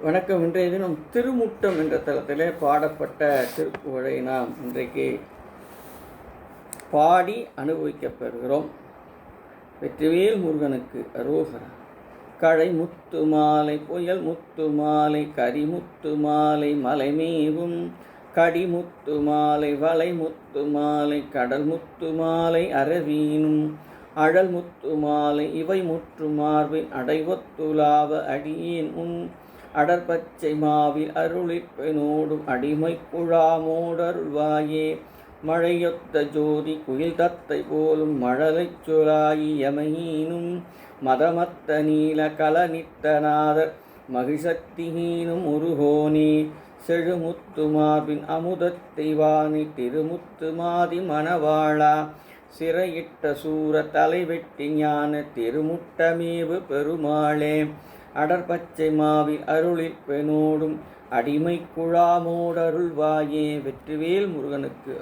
வணக்கம். இன்றைய தினம் திருமுட்டம் என்ற தளத்திலே பாடப்பட்ட திருப்புகழை நாம் இன்றைக்கு பாடி அனுபவிக்கப் பெறுகிறோம். வெற்றிவேல் முருகனுக்கு அரோகரா. களை முத்து மாலை புயல் முத்து மாலை கரிமுத்து மாலை மலைமேவும் கடிமுத்து மாலை வளை முத்து மாலை கடல் முத்து மாலை அரவீனும் அழல் முத்து மாலை இவை முற்று மார்பின் அடைவொத்துலாவ அடியேன் உன் அடற்பச்சை மாவில் அருளிப்பெனோடும் அடிமை குழாமோடருள்வாயே மழையொத்த ஜோதி குயில் தத்தை போலும் மழலைச் சொலாயி யமஹீனும் மதமத்த நீல கலனித்தநாதர் மகிழ்சக்திஹீனும் உருகோனே செழுமுத்து மார்பின் அமுதத்தை வாணி திருமுத்து மாதி மணவாளா சிறையிட்ட சூர தலைவெட்டி ஞான திருமுட்டமேவு பெருமாளே அடற்பச்சை மாவில் அருளிப்பெனோடும் அடிமை குழாமோடருள்வாயே. வெற்றிவேல் முருகனுக்கு